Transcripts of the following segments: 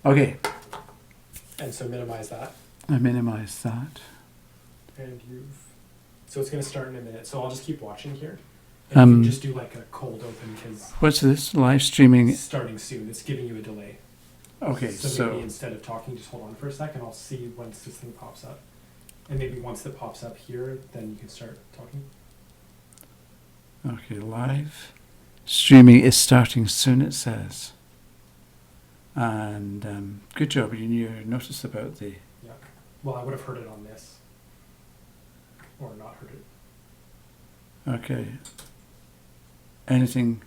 Okay. And so minimize that. I minimize that. And so it's going to start in a minute. So I'll just keep watching here. And you can just do like a cold open because... What's this? Live streaming? It's starting soon. It's giving you a delay. Okay, so maybe instead of talking, just hold on for a second. I'll see once this thing pops up. And maybe once it pops up here, then you can start talking. Okay, live streaming is starting soon, it says. And good job, you noticed about the... Yeah. Well, I would have heard it on this. Or not heard it. Okay. Anything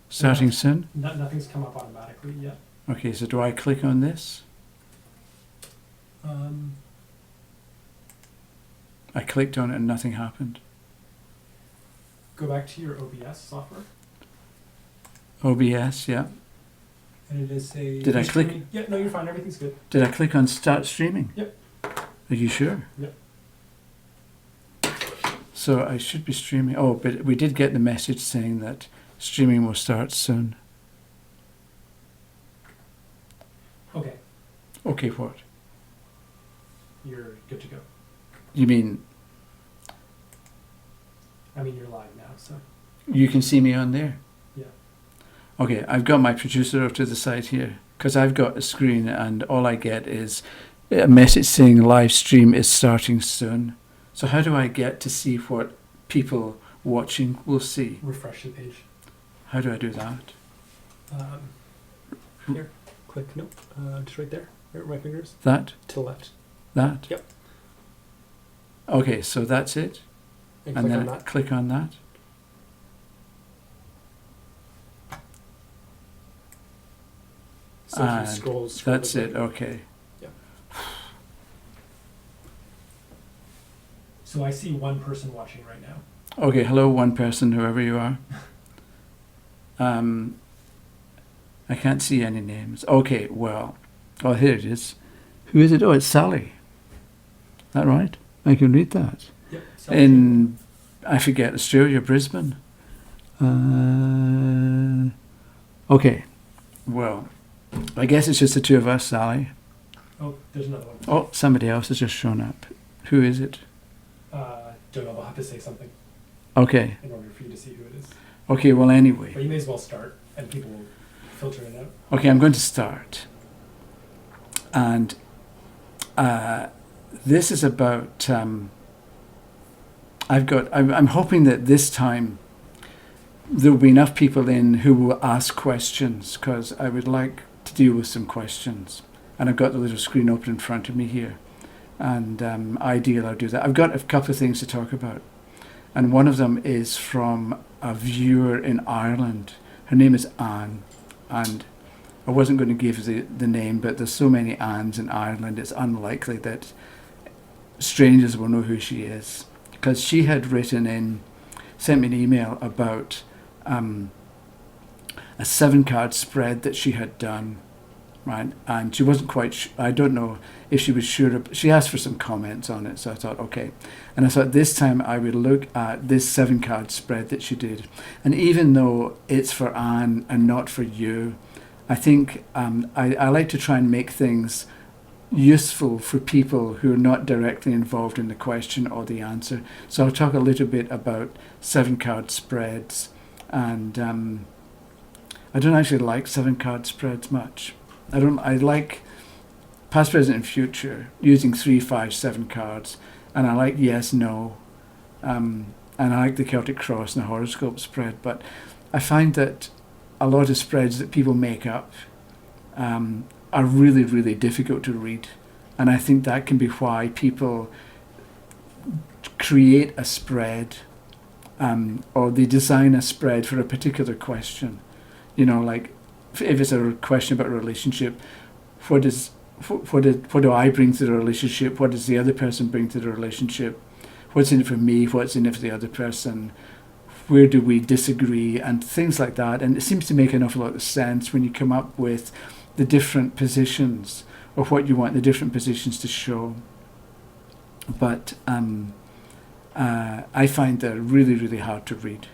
starting soon? Nothing's come up automatically yet. Okay, so do I click on this? I clicked on it and nothing happened. Go back to your OBS software. OBS, yeah. And it is a... Did I click? Yeah, no, you're fine. Everything's good. Did I click on start streaming? Yep. Are you sure? Yep. So I should be streaming. Oh, but we did get the message saying that streaming will start soon. Okay. Okay, what? You're good to go. You mean... I mean, you're live now, so... You can see me on there? Yeah. Okay, I've got my producer up to the side here, because I've got a screen and all I get is a message saying live stream is starting soon. So how do I get to see what people watching will see? Refresh the page. How do I do that? Here. Click. Nope. Just right there. Right, my fingers. That? To the left. That? Yep. Okay, so that's it. And And click then on that. click on that. So if you And scroll that's the it, okay. Yeah. So I see one person watching right now. Okay, hello one person, whoever you are. I can't see any names. Okay, well, oh, here it is. Who is it? Oh, it's Sally. Is that right? I can read that. Yep. In, I forget, Australia, Brisbane. Okay, well, I guess it's just the two of us, Sally. Oh, there's another one. Oh, somebody else has just shown up. Who is it? Don't know. I'll have to say something Okay. in order for you to see who it is. Okay, well, anyway. But you may as well start, and people will filter it out. Okay, I'm going to start. And this is about... I'm hoping that this time there will be enough people in who will ask questions, because I would like to deal with some questions. And I've got the little screen open in front of me here. And ideal, I'll do that. I've got a couple of things to talk about. And one of them is from a viewer in Ireland. Her name is Anne. And I wasn't going to give the name, but there's so many Annes in Ireland, it's unlikely that strangers will know who she is. Because she had sent me an email about a 7-card spread that she had done, right? And she wasn't quite I don't know if she was sure. She asked for some comments on it, so I thought, okay. And I thought this time I would look at this 7-card spread that she did. And even though it's for Anne and not for you, I think I like to try and make things useful for people who are not directly involved in the question or the answer. So I'll talk a little bit about 7-card spreads, and I don't actually like 7-card spreads much. I like past, present, and future using 3, 5, 7 cards, and I like yes, no, and I like the Celtic Cross and the horoscope spread. But I find that a lot of spreads that people make up are really, really difficult to read. And I think that can be why people create a spread or they design a spread for a particular question. You know, like if it's a question about a relationship, what do I bring to the relationship? What does the other person bring to the relationship? What's in it for me? What's in it for the other person? Where do we disagree? And things like that. And it seems to make an awful lot of sense when you come up with the different positions of what you want the different positions to show. But I find they're really, really hard to read.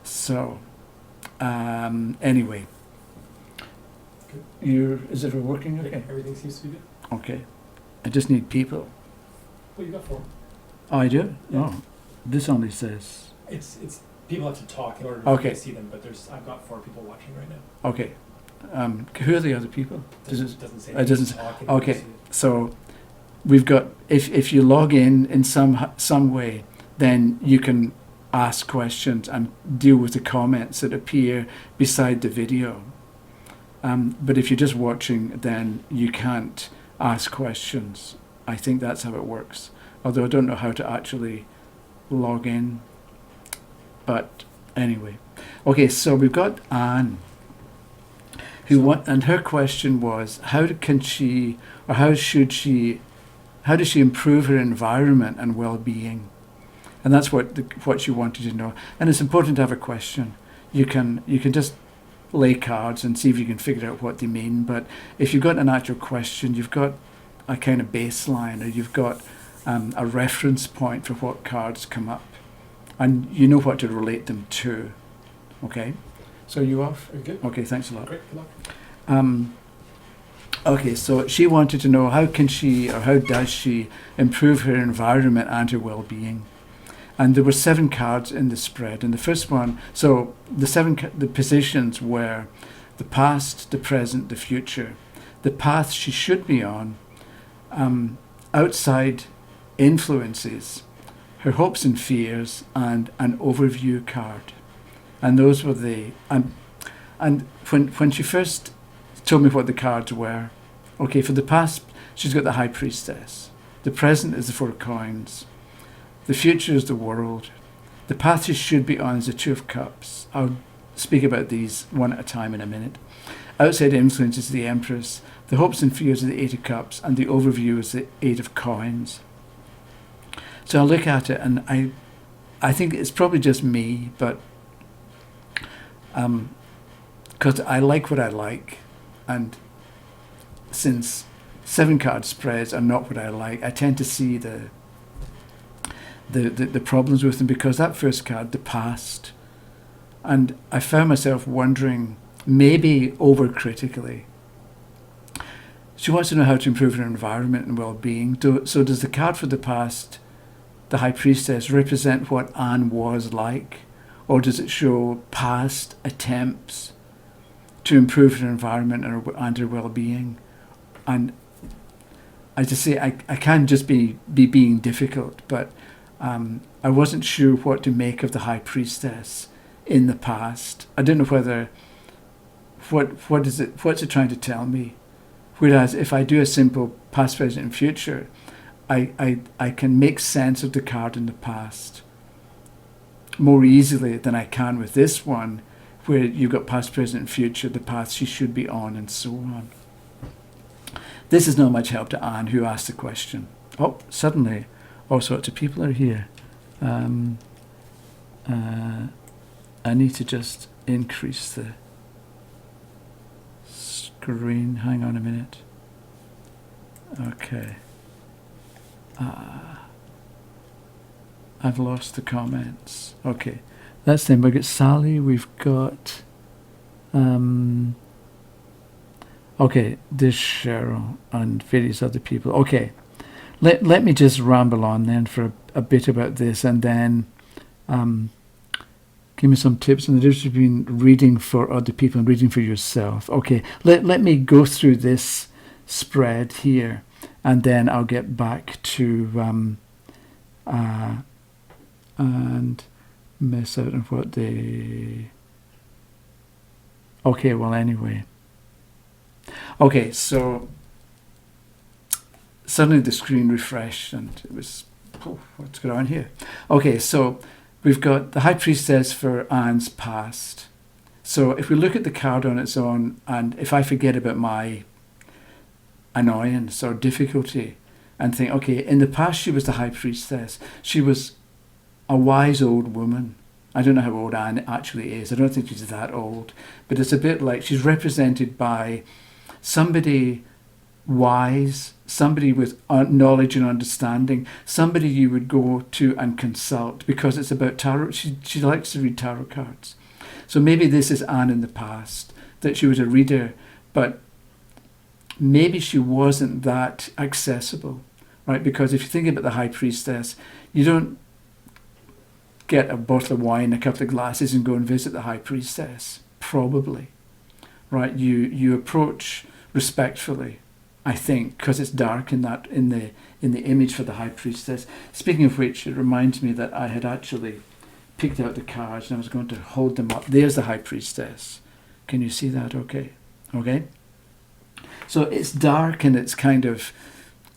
So anyway. Is it working? Yeah, Okay. everything seems to be good. Okay. I just need people. Well, you got 4. Oh, I do? Yeah. Oh. This only says... It's people have to talk in order for Okay. you to see them, but I've got 4 people watching right now. Okay. Who are the other people? Doesn't say. It doesn't say. Talk in Okay. order to see it. So we've got, if you log in some way, then you can ask questions and deal with the comments that appear beside the video. But if you're just watching, then you can't ask questions. I think that's how it works. Although I don't know how to actually log in. But anyway. Okay, so we've got Anne, and her question was, how does she improve her environment and well-being? And that's what she wanted to know. And it's important to have a question. You can just lay cards and see if you can figure out what they mean. But if you've got an actual question, you've got a kind of baseline, or you've got a reference point for what cards come up, and you know what to relate them to. Okay, so you off? Are you good? Okay, thanks a lot. Great. Good luck. Okay, so she wanted to know how does she improve her environment and her well-being. And there were 7 cards in the spread. And the first one, so the positions were the past, the present, the future, the path she should be on, outside influences, her hopes and fears, and an overview card. And those were and when she first told me what the cards were, okay, for the past, she's got the High Priestess. The present is the 4 coins. The future is the world. The path she should be on is the 2 of Cups. I'll speak about these one at a time in a minute. Outside influence is the Empress. The hopes and fears are the 8 of Cups, and the overview is the 8 of Coins. So I look at it, and I think it's probably just me, but because I like what I like, and since 7 card spreads are not what I like, I tend to see the problems with them, because that first card, the past, and I found myself wondering, maybe overcritically, she wants to know how to improve her environment and well-being. So does the card for the past, the High Priestess, represent what Anne was like, or does it show past attempts to improve her environment and her well-being? And I just say, I can't just be being difficult, but I wasn't sure what to make of the High Priestess in the past. I don't know whether what's it trying to tell me. Whereas if I do a simple past, present, and future, I can make sense of the card in the past more easily than I can with this one, where you've got past, present, and future, the path she should be on, and so on. This is not much help to Anne, who asked the question. Oh, suddenly all sorts of people are here. I need to just increase the screen. Hang on a minute. Okay. I've lost the comments. Okay. That's them. We've got Sally. We've got... okay, there's Cheryl and various other people. Okay. Let me just ramble on then for a bit about this, and then give me some tips on the difference between reading for other people and reading for yourself. Okay, let me go through this spread here, and then I'll get back to and miss out on what they... Okay, well, anyway. Okay, so suddenly the screen refreshed, and it was, oh, what's going on here? Okay, so we've got the High Priestess for Anne's past. So if we look at the card on its own, and if I forget about my annoyance or difficulty and think, okay, in the past she was the High Priestess. She was a wise old woman. I don't know how old Anne actually is. I don't think she's that old. But it's a bit like she's represented by somebody wise, somebody with knowledge and understanding, somebody you would go to and consult, because it's about tarot. She likes to read tarot cards. So maybe this is Anne in the past, that she was a reader, but maybe she wasn't that accessible, right? Because if you think about the high priestess, you don't get a bottle of wine, a couple of glasses, and go and visit the high priestess. Probably, right? You approach respectfully, I think, because it's dark in the image for the high priestess. Speaking of which, it reminds me that I had actually picked out the cards and I was going to hold them up. There's the high priestess. Can you see that? Okay. So it's dark and it's kind of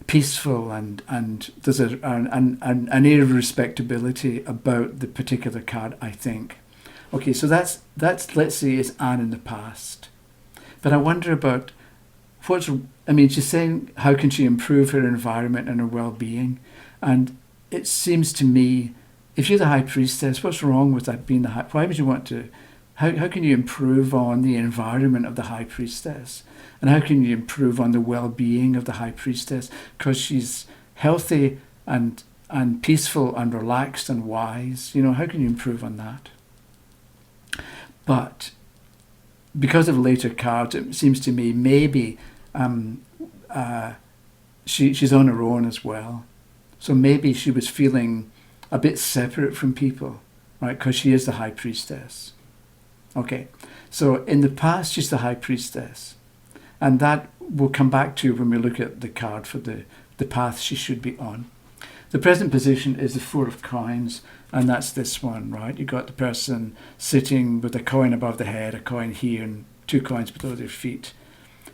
peaceful, and there's an air of respectability about the particular card, I think. Okay, so that's let's say is Anne in the past. But I wonder about she's saying how can she improve her environment and her well-being, and it seems to me, if you're the high priestess, what's wrong with that being the high? Why would you want to? How can you improve on the environment of the high priestess? And how can you improve on the well-being of the high priestess? Because she's healthy and peaceful and relaxed and wise. How can you improve on that? But because of later cards, it seems to me maybe she's on her own as well. So maybe she was feeling a bit separate from people, right? Because she is the high priestess. Okay, so in the past, she's the high priestess. And that we'll come back to when we look at the card for the path she should be on. The present position is the Four of Coins, and that's this one, right? You've got the person sitting with a coin above the head, a coin here, and 2 coins below their feet.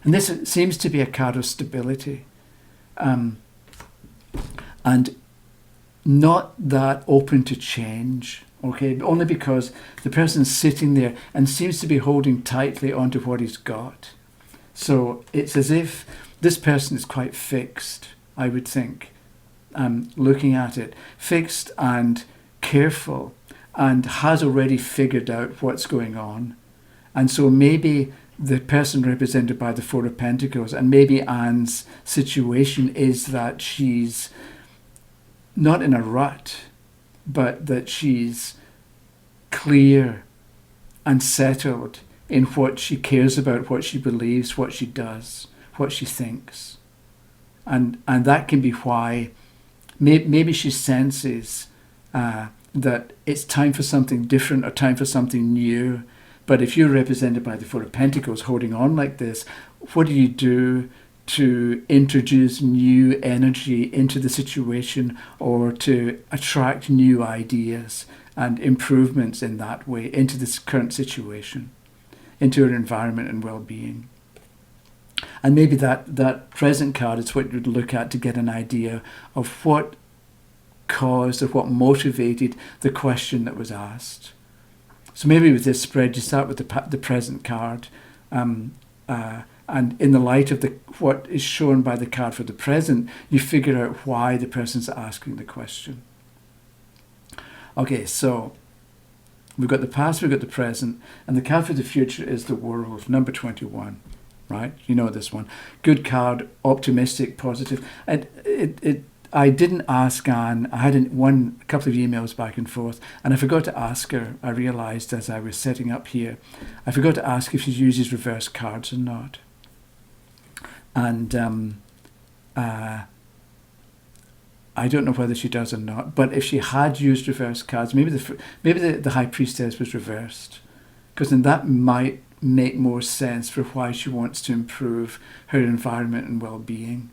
And this seems to be a card of stability. And not that open to change, okay? Only because the person's sitting there and seems to be holding tightly onto what he's got. So it's as if this person is quite fixed, I would think, looking at it. Fixed and careful and has already figured out what's going on. And so maybe the person represented by the Four of Pentacles, and maybe Anne's situation is that she's not in a rut, but that she's clear and settled in what she cares about, what she believes, what she does, what she thinks. And that can be why maybe she senses that it's time for something different or time for something new. But if you're represented by the Four of Pentacles holding on like this, what do you do to introduce new energy into the situation or to attract new ideas and improvements in that way into this current situation, into her environment and well-being? And maybe that present card is what you'd look at to get an idea of what caused or what motivated the question that was asked. So maybe with this spread, you start with the present card, and in the light of what is shown by the card for the present, you figure out why the person's asking the question. Okay, so we've got the past, we've got the present, and the card for the future is the World, number 21, right? You know this one. Good card, optimistic, positive. And I didn't ask Anne. I had a couple of emails back and forth, and I forgot to ask her. I realised as I was setting up here, I forgot to ask if she uses reverse cards or not. And I don't know whether she does or not. But if she had used reverse cards, maybe the High Priestess was reversed, because then that might make more sense for why she wants to improve her environment and well-being.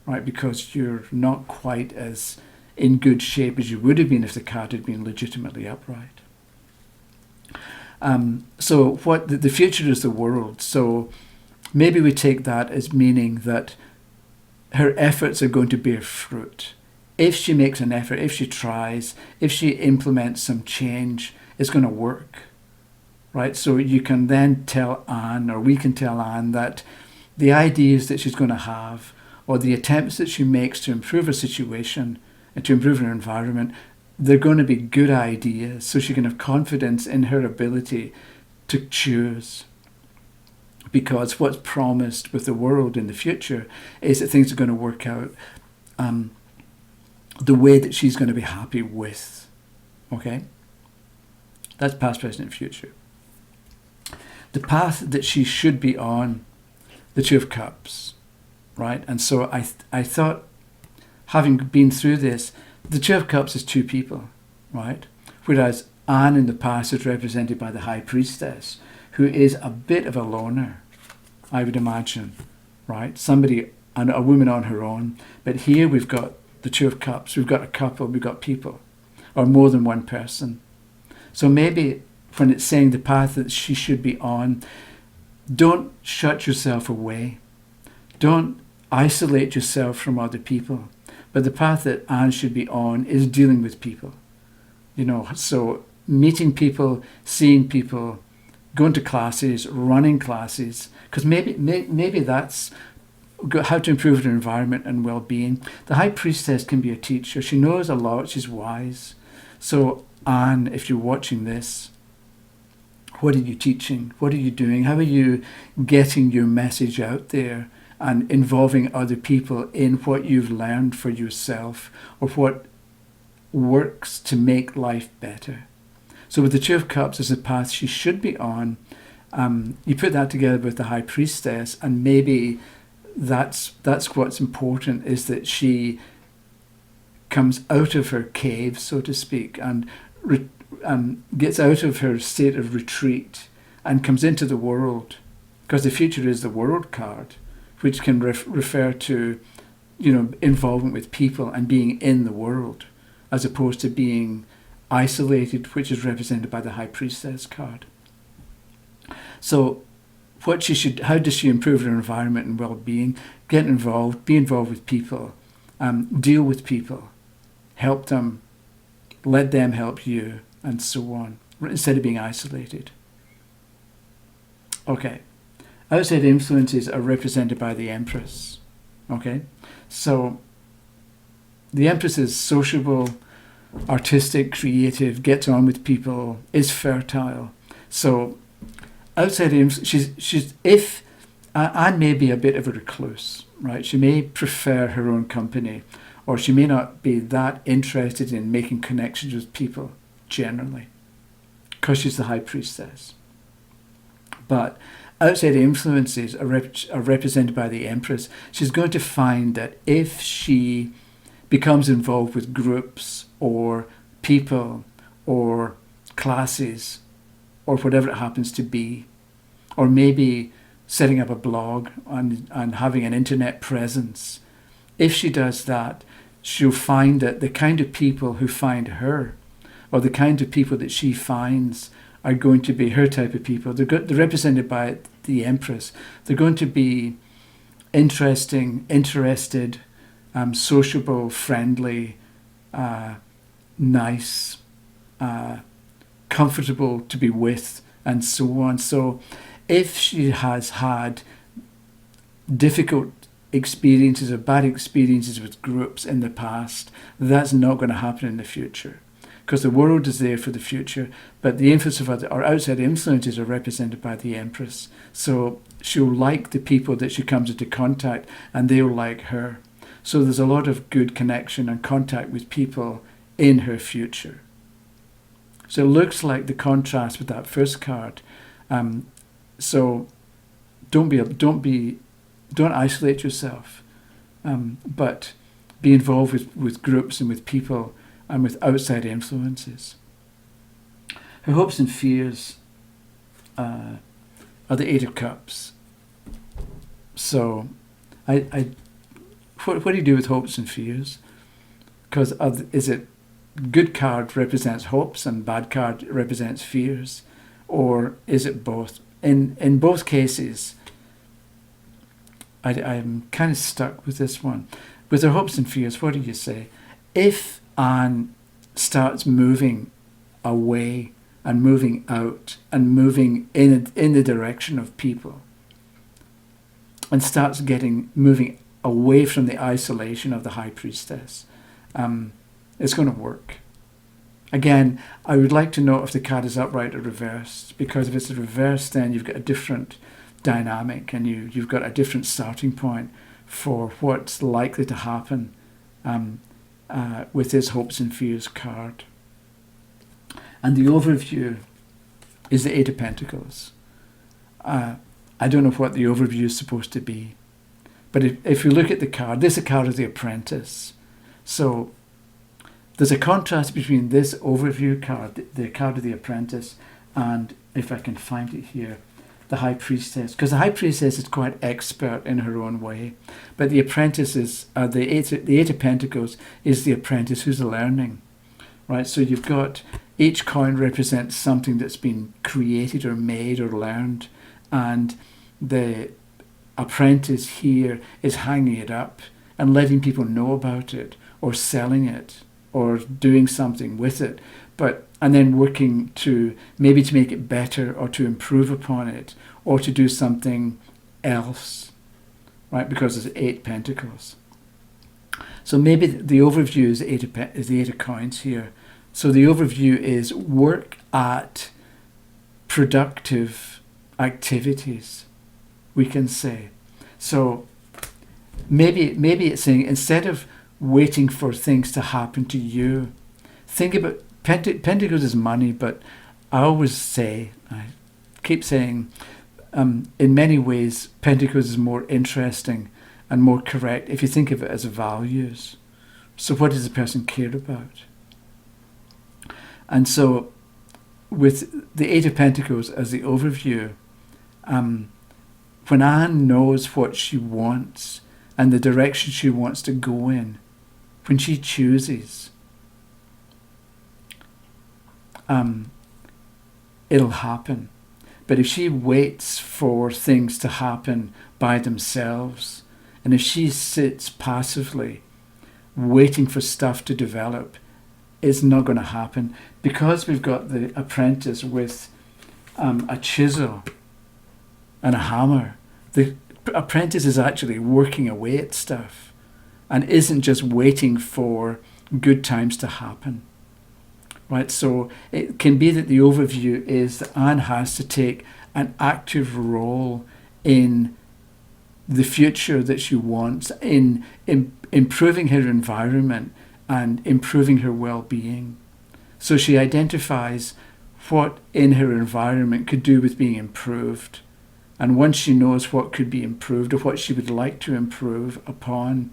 Right, because you're not quite as in good shape as you would have been if the card had been legitimately upright. So what the future is the World. So maybe we take that as meaning that her efforts are going to bear fruit. If she makes an effort, if she tries, if she implements some change, it's going to work. Right, so you can then tell Anne, or we can tell Anne, that the ideas that she's going to have, or the attempts that she makes to improve her situation and to improve her environment, they're going to be good ideas, so she can have confidence in her ability to choose. Because what's promised with the World in the future is that things are going to work out the way that she's going to be happy with. Okay? That's past, present, and future. The path that she should be on, the Two of Cups. right? And so I thought, having been through this, the Two of Cups is two people, right? Whereas Anne in the past is represented by the High Priestess, who is a bit of a loner, I would imagine, right? Somebody, and a woman on her own. But here we've got the Two of Cups, we've got a couple, we've got people, or more than one person. So maybe when it's saying the path that she should be on, don't shut yourself away. Don't isolate yourself from other people. But the path that Anne should be on is dealing with people. So meeting people, seeing people, going to classes, running classes, because maybe that's how to improve your environment and well-being. The High Priestess can be a teacher. She knows a lot. She's wise. So Anne, if you're watching this, what are you teaching? What are you doing? How are you getting your message out there and involving other people in what you've learned for yourself, or what works to make life better? So with the Two of Cups as a path she should be on, you put that together with the High Priestess, and maybe that's what's important, is that she comes out of her cave, so to speak, and gets out of her state of retreat and comes into the world, because the future is the World card, which can refer to involvement with people and being in the world, as opposed to being isolated, which is represented by the High Priestess card. So how does she improve her environment and well-being? Get involved, be involved with people, deal with people, help them, let them help you, and so on, instead of being isolated. Okay, outside influences are represented by the Empress. Okay, so the Empress is sociable, artistic, creative, gets on with people, is fertile. So outside she's Anne may be a bit of a recluse, right? She may prefer her own company, or she may not be that interested in making connections with people generally, because she's the High Priestess. But outside influences are represented by the Empress. She's going to find that if she becomes involved with groups or people or classes or whatever it happens to be, or maybe setting up a blog and having an internet presence, if she does that, she'll find that the kind of people who find her, or the kind of people that she finds, are going to be her type of people. They're represented by the Empress. They're going to be interested, sociable, friendly, nice, comfortable to be with, and so on. So if she has had difficult experiences or bad experiences with groups in the past, that's not going to happen in the future, because the world is there for the future, but the influence of other or outside influences are represented by the Empress. So she'll like the people that she comes into contact, and they'll like her. So there's a lot of good connection and contact with people in her future. So it looks like the contrast with that first card. So don't isolate yourself, but be involved with groups and with people and with outside influences. Her hopes and fears are the Eight of Cups. So what do you do with hopes and fears? Because is it good card represents hopes and bad card represents fears, or is it both? In both cases, I'm kind of stuck with this one. With her hopes and fears, what do you say? If Anne starts moving away and moving out and moving in the direction of people, and starts moving away from the isolation of the High Priestess, it's going to work. Again, I would like to know if the card is upright or reversed, because if it's reversed, then you've got a different dynamic, and you've got a different starting point for what's likely to happen with this hopes and fears card. And the overview is the Eight of Pentacles. I don't know what the overview is supposed to be, But if you look at the card, this is a card of the Apprentice. So there's a contrast between this overview card, the card of the Apprentice, and if I can find it here, the High Priestess. Because the High Priestess is quite expert in her own way. But the Apprentice is, the Eight of Pentacles is the apprentice who's learning. Right? So you've got, each coin represents something that's been created or made or learned. And the apprentice here is hanging it up and letting people know about it, or selling it, or doing something with it, and then working to maybe to make it better, or to improve upon it, or to do something else, right? Because there's 8 pentacles. So maybe the overview is the 8 of coins here. So the overview is work at productive activities, we can say. So maybe it's saying, instead of waiting for things to happen to you, think about Pentacles is money, but I keep saying, in many ways, Pentacles is more interesting and more correct if you think of it as values. So what does the person care about? And so with the 8 of Pentacles as the overview, when Anne knows what she wants and the direction she wants to go in, when she chooses, it'll happen. But if she waits for things to happen by themselves, and if she sits passively waiting for stuff to develop, it's not going to happen. Because we've got the apprentice with a chisel and a hammer, the apprentice is actually working away at stuff and isn't just waiting for good times to happen. Right, so it can be that the overview is that Anne has to take an active role in the future that she wants, in improving her environment and improving her well-being. So she identifies what in her environment could do with being improved. And once she knows what could be improved or what she would like to improve upon,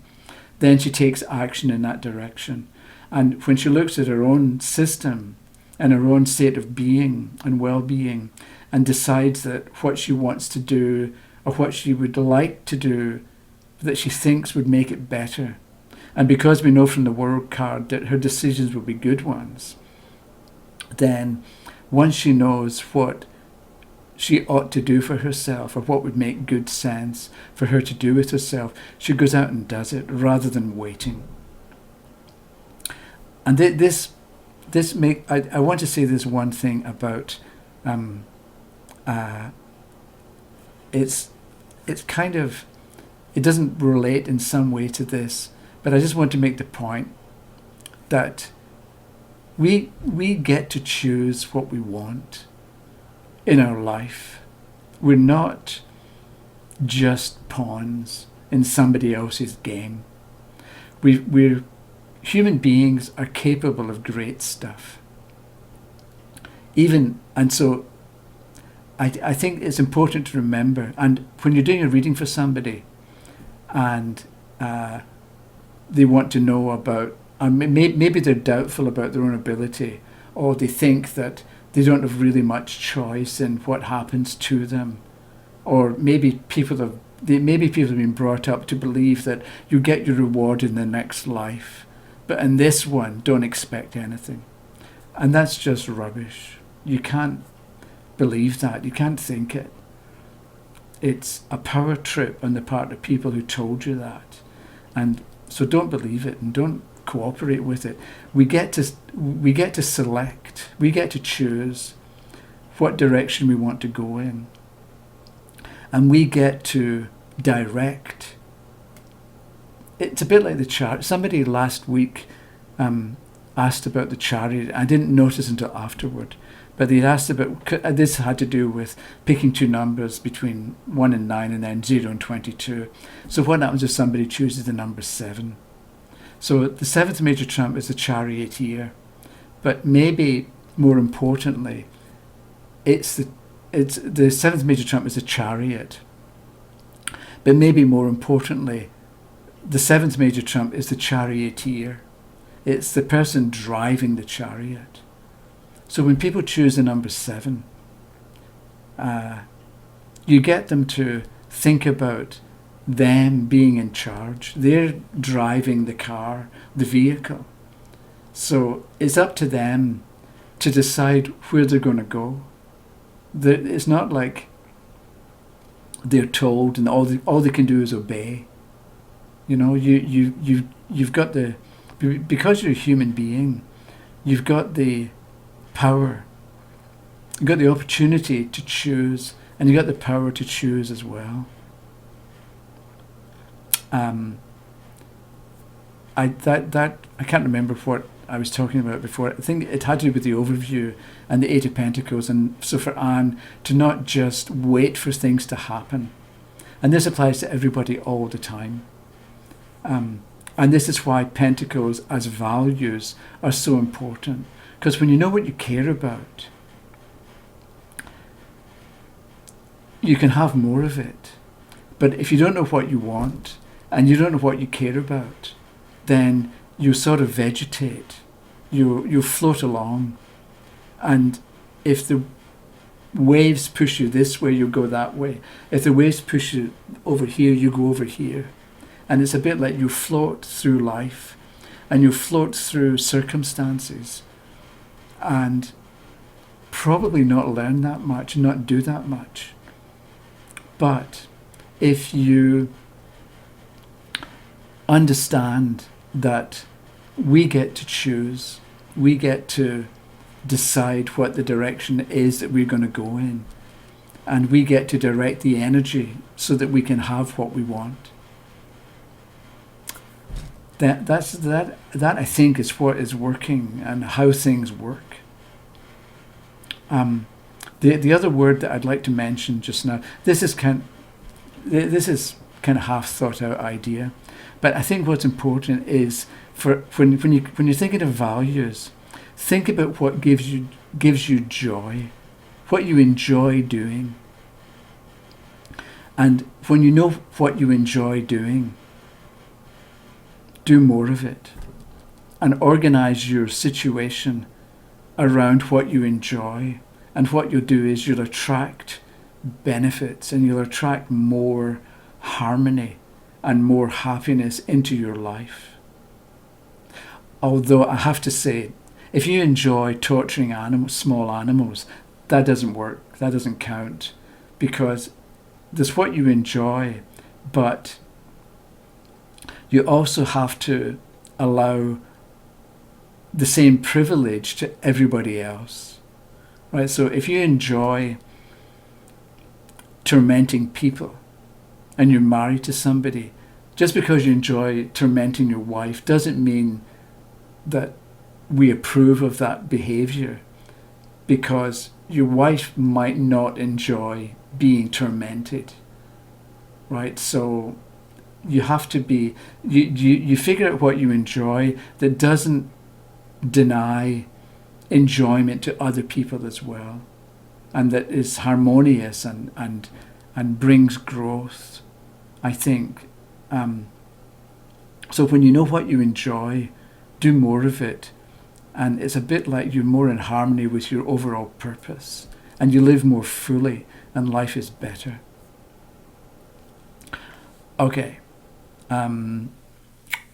then she takes action in that direction. And when she looks at her own system and her own state of being and well-being, and decides that what she wants to do or what she would like to do that she thinks would make it better, and because we know from the World card that her decisions will be good ones, then once she knows what she ought to do for herself, or what would make good sense for her to do with herself, she goes out and does it rather than waiting. And I want to say this one thing about it's kind of, it doesn't relate in some way to this, but I just want to make the point that we get to choose what we want in our life. We're not just pawns in somebody else's game. We're human beings are capable of great stuff. And so I think it's important to remember, and when you're doing a reading for somebody and they want to know about, maybe they're doubtful about their own ability, or they think that they don't have really much choice in what happens to them, or maybe people have been brought up to believe that you get your reward in the next life, but in this one, don't expect anything. And that's just rubbish. You can't believe that. You can't think it. It's a power trip on the part of people who told you that. And so don't believe it and don't cooperate with it. We get to select. We get to choose what direction we want to go in. And we get to direct. It's a bit like the chariot. Somebody last week asked about the chariot. I didn't notice until afterward. But they asked about, this had to do with picking two numbers between 1 and 9 and then 0 and 22. So what happens if somebody chooses the number 7? So the 7th major trump is the charioteer. But maybe more importantly, it's the 7th major trump is the chariot. But maybe more importantly, the seventh major trump is the charioteer. It's the person driving the chariot. So when people choose the number 7, you get them to think about them being in charge. They're driving the car, the vehicle. So it's up to them to decide where they're going to go. It's not like they're told and all they can do is obey. You know, you've got because you're a human being, you've got the power, you've got the opportunity to choose, and you've got the power to choose as well. I can't remember what I was talking about before. I think it had to do with the overview and the Eight of Pentacles, and so for Anne to not just wait for things to happen, and this applies to everybody all the time. And this is why Pentacles as values are so important, because when you know what you care about, you can have more of it. But if you don't know what you want and you don't know what you care about, then you sort of vegetate. You float along, and if the waves push you this way, you go that way. If the waves push you over here, you go over here. And it's a bit like you float through life, and you float through circumstances, and probably not learn that much, not do that much. But if you understand that we get to choose, we get to decide what the direction is that we're going to go in, and we get to direct the energy so that we can have what we want. That I think is what is working and how things work. The other word that I'd like to mention just now, this is kind of half thought out idea, but I think what's important is for when you're thinking of values, think about what gives you joy, what you enjoy doing, and when you know what you enjoy doing, do more of it, and organize your situation around what you enjoy. And what you'll do is you'll attract benefits, and you'll attract more harmony and more happiness into your life. Although I have to say, if you enjoy torturing small animals, that doesn't work, that doesn't count, because there's what you enjoy, but you also have to allow the same privilege to everybody else, right? So if you enjoy tormenting people and you're married to somebody, just because you enjoy tormenting your wife doesn't mean that we approve of that behavior, because your wife might not enjoy being tormented, right? So you have to be, you figure out what you enjoy that doesn't deny enjoyment to other people as well, and that is harmonious and brings growth, I think. So when you know what you enjoy, do more of it, and it's a bit like you're more in harmony with your overall purpose, and you live more fully, and life is better. Okay.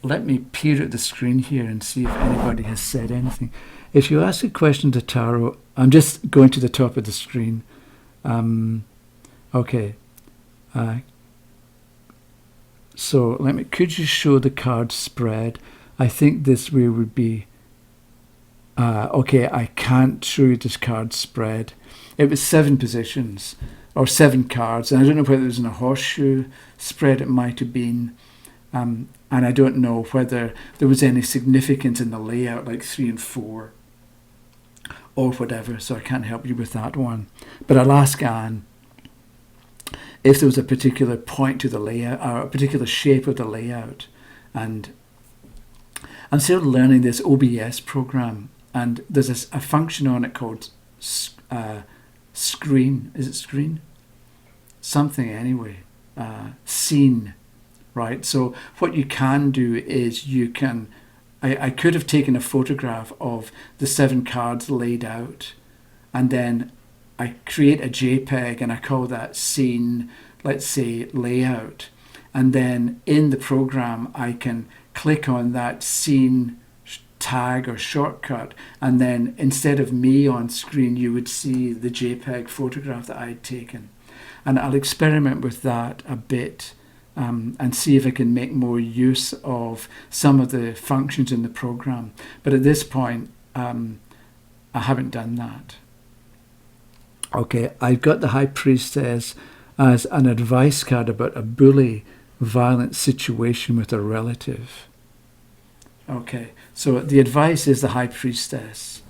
Let me peer at the screen here and see if anybody has said anything. If you ask a question to Tarot, I'm just going to the top of the screen. Okay. So could you show the card spread? I think this way would be, okay, I can't show you this card spread. It was 7 positions, or 7 cards, and I don't know whether it was in a horseshoe spread, it might have been. And I don't know whether there was any significance in the layout, like 3 and 4 or whatever, so I can't help you with that one. But I'll ask Anne if there was a particular point to the layout, or a particular shape of the layout. And I'm still learning this OBS program, and there's a function on it called screen. Is it screen? Something anyway. scene, right? So what you can do is I could have taken a photograph of the 7 cards laid out, and then I create a JPEG and I call that scene, let's say, layout. And then in the program, I can click on that scene tag or shortcut, and then instead of me on screen, you would see the JPEG photograph that I'd taken. And I'll experiment with that a bit and see if I can make more use of some of the functions in the program. But at this point, I haven't done that. Okay, I've got the High Priestess as an advice card about a bully, violent situation with a relative. Okay, so the advice is the High Priestess.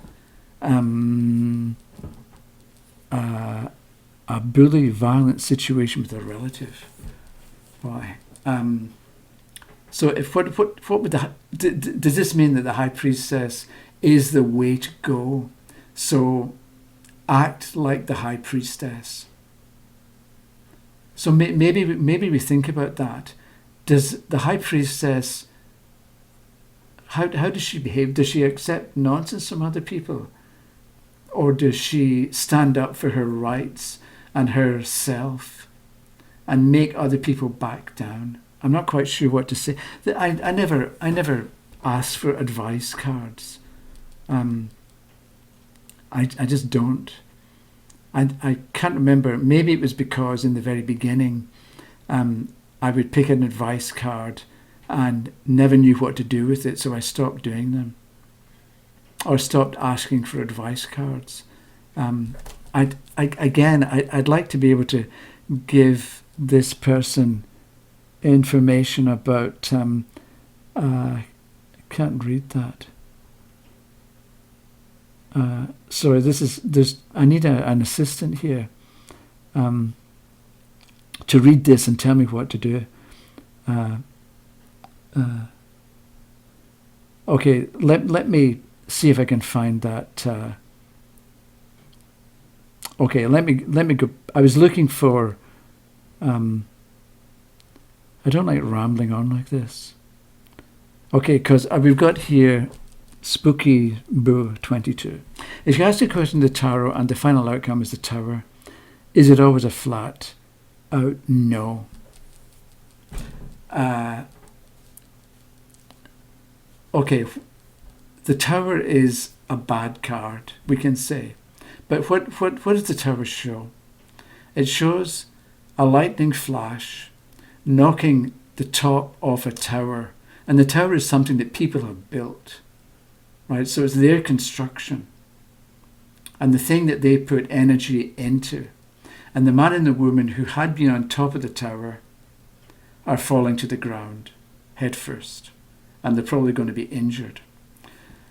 A bully, violent situation with a relative. Why? So if what would does this mean that the High Priestess is the way to go? So act like the High Priestess. So maybe we think about that. Does the High Priestess, how does she behave? Does she accept nonsense from other people? Or does she stand up for her rights and herself and make other people back down? I'm not quite sure what to say. I never ask for advice cards. I just don't. I can't remember. Maybe it was because in the very beginning I would pick an advice card and never knew what to do with it, so I stopped doing them or stopped asking for advice cards. I'd like to be able to give this person information about I can't read that. Sorry, I need an assistant here to read this and tell me what to do. Okay, let me see if I can find that. Okay, let me go. I was looking for. I don't like rambling on like this. Okay, because we've got here Spooky Boo 22. If you ask a question to the tarot and the final outcome is the Tower, is it always a flat out no? Okay, the Tower is a bad card, we can say. But what does the Tower show? It shows a lightning flash knocking the top off a tower. And the tower is something that people have built, right? So it's their construction and the thing that they put energy into. And the man and the woman who had been on top of the tower are falling to the ground head first. And they're probably going to be injured.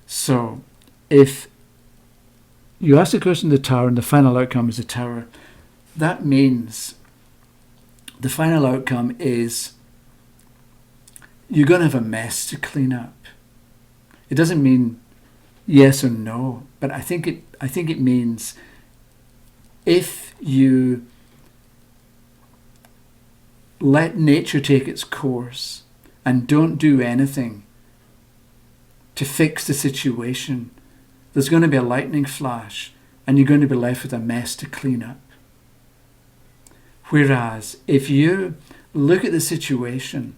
So if you ask the question of the tower and the final outcome is the tower, that means the final outcome is you're going to have a mess to clean up. It doesn't mean yes or no, but I think it means if you let nature take its course and don't do anything to fix the situation, there's going to be a lightning flash and you're going to be left with a mess to clean up. Whereas if you look at the situation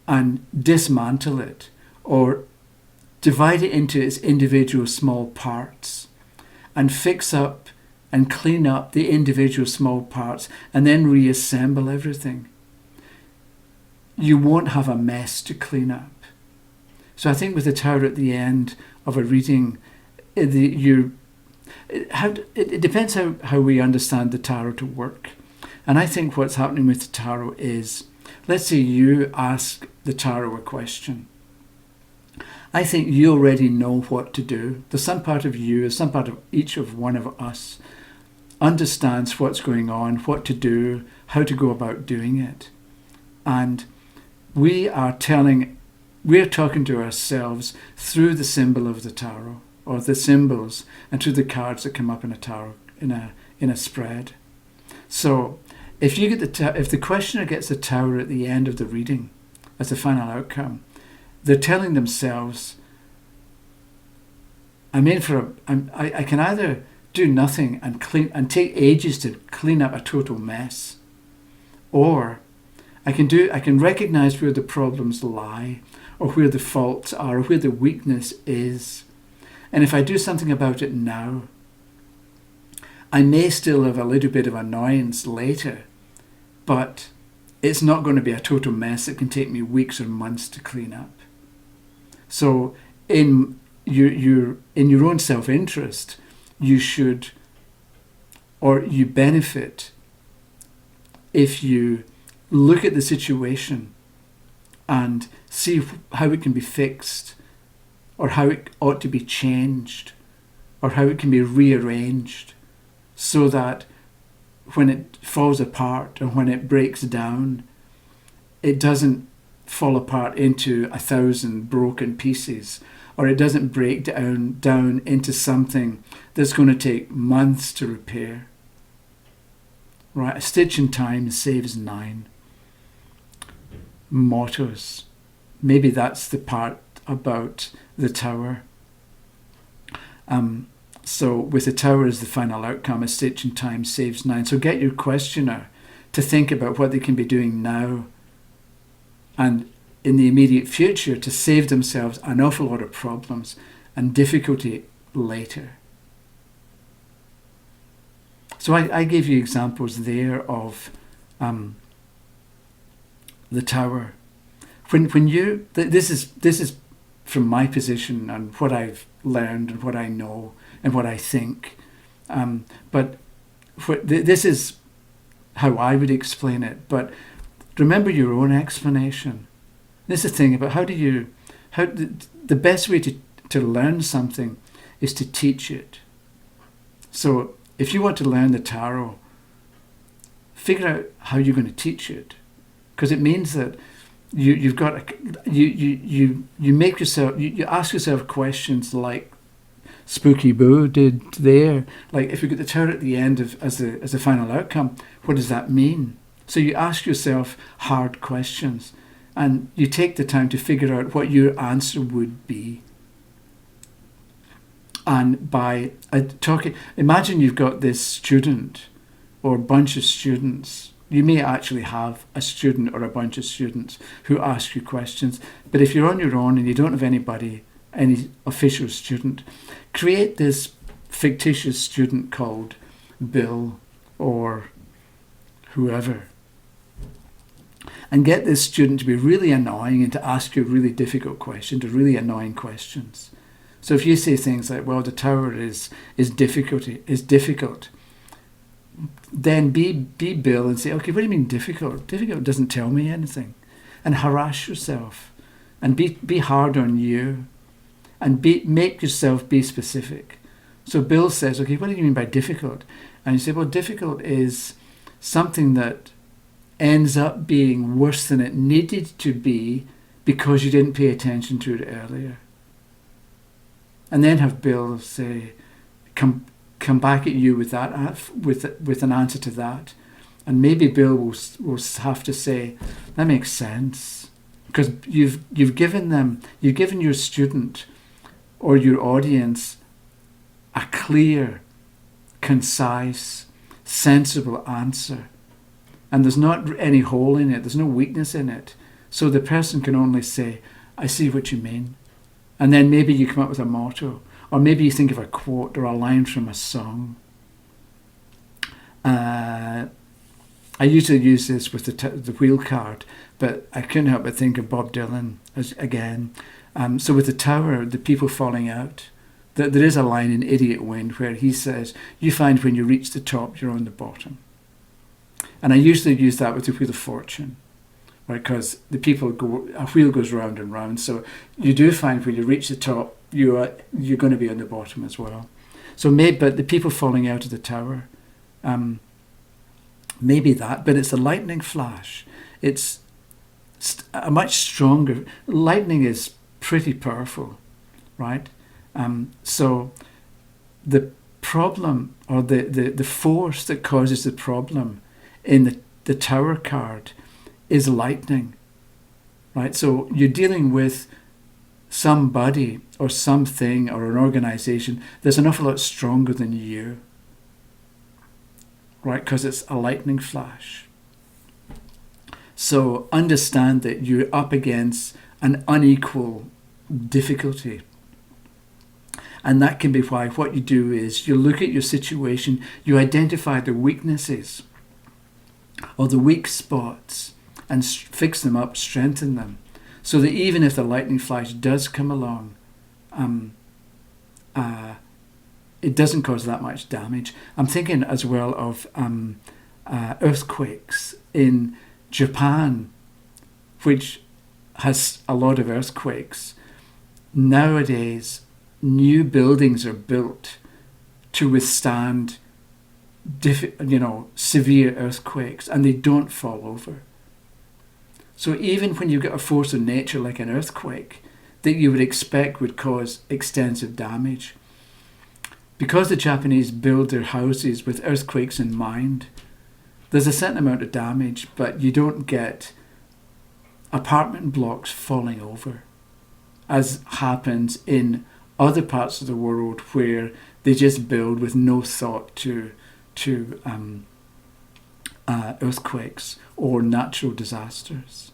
and dismantle it or divide it into its individual small parts and fix up and clean up the individual small parts and then reassemble everything, you won't have a mess to clean up. So I think with the Tower at the end of a reading, it depends how we understand the tarot to work. And I think what's happening with the tarot is, let's say you ask the tarot a question. I think you already know what to do. There's some part of you, some part of each of one of us understands what's going on, what to do, how to go about doing it. And we are talking to ourselves through the symbol of the tarot, or the symbols, and through the cards that come up in a tarot, in a spread. So if you get if the questioner gets the tower at the end of the reading as the final outcome, they're telling themselves, I can either do nothing and clean and take ages to clean up a total mess, or I can recognize where the problems lie, or where the faults are, or where the weakness is. And if I do something about it now, I may still have a little bit of annoyance later, but it's not going to be a total mess that can take me weeks or months to clean up. So in your own self-interest, you should, or you benefit if you look at the situation and see how it can be fixed, or how it ought to be changed, or how it can be rearranged, so that when it falls apart or when it breaks down, it doesn't fall apart into 1,000 broken pieces, or it doesn't break down into something that's going to take months to repair. Right? A stitch in time saves 9. Mottos. Maybe that's the part about the tower. So with the tower as the final outcome, a stitch in time saves 9. So get your questioner to think about what they can be doing now and in the immediate future to save themselves an awful lot of problems and difficulty later. So I gave you examples there of the tower. When you, this is from my position and what I've learned and what I know and what I think, but this is how I would explain it. But remember your own explanation. This is the thing about the best way to learn something is to teach it. So if you want to learn the tarot, figure out how you're going to teach it, because it means that you make yourself, you ask yourself questions like Spooky Boo did there. Like, if you get the tower at the end as the final outcome, what does that mean? So you ask yourself hard questions, and you take the time to figure out what your answer would be. And by imagine you've got this student or bunch of students. You may actually have a student or a bunch of students who ask you questions. But if you're on your own and you don't have any official student, create this fictitious student called Bill or whoever. And get this student to be really annoying and to ask you really difficult questions, or really annoying questions. So if you say things like, well, the tower is difficult, then be Bill and say, okay, what do you mean difficult? Difficult doesn't tell me anything. And harass yourself and be hard on you and make yourself be specific. So Bill says, okay, what do you mean by difficult? And you say, well, difficult is something that ends up being worse than it needed to be because you didn't pay attention to it earlier. And then have Bill say, come back at you with that, with an answer to that, and maybe Bill will have to say, that makes sense, because you've given your student or your audience a clear, concise, sensible answer, and there's not any hole in it, there's no weakness in it, so the person can only say, I see what you mean. And then maybe you come up with a motto, or maybe you think of a quote or a line from a song. I usually use this with the wheel card, but I couldn't help but think of Bob Dylan again. So with the tower, the people falling out, there is a line in Idiot Wind where he says, you find when you reach the top, you're on the bottom. And I usually use that with the Wheel of Fortune. Right, because a wheel goes round and round. So you do find when you reach the top, you're going to be on the bottom as well. So but the people falling out of the tower, maybe that. But it's a lightning flash. It's a much stronger. Lightning is pretty powerful, right? So the problem, or the force that causes the problem, in the Tower card is lightning, right? So you're dealing with somebody or something or an organization that's an awful lot stronger than you, right? Because it's a lightning flash. So understand that you're up against an unequal difficulty. And that can be why what you do is you look at your situation, you identify the weaknesses or the weak spots and fix them up, strengthen them, so that even if the lightning flash does come along, it doesn't cause that much damage. I'm thinking as well of earthquakes in Japan, which has a lot of earthquakes. Nowadays, new buildings are built to withstand severe earthquakes, and they don't fall over. So even when you get a force of nature like an earthquake that you would expect would cause extensive damage, because the Japanese build their houses with earthquakes in mind, there's a certain amount of damage, but you don't get apartment blocks falling over, as happens in other parts of the world where they just build with no thought to earthquakes or natural disasters.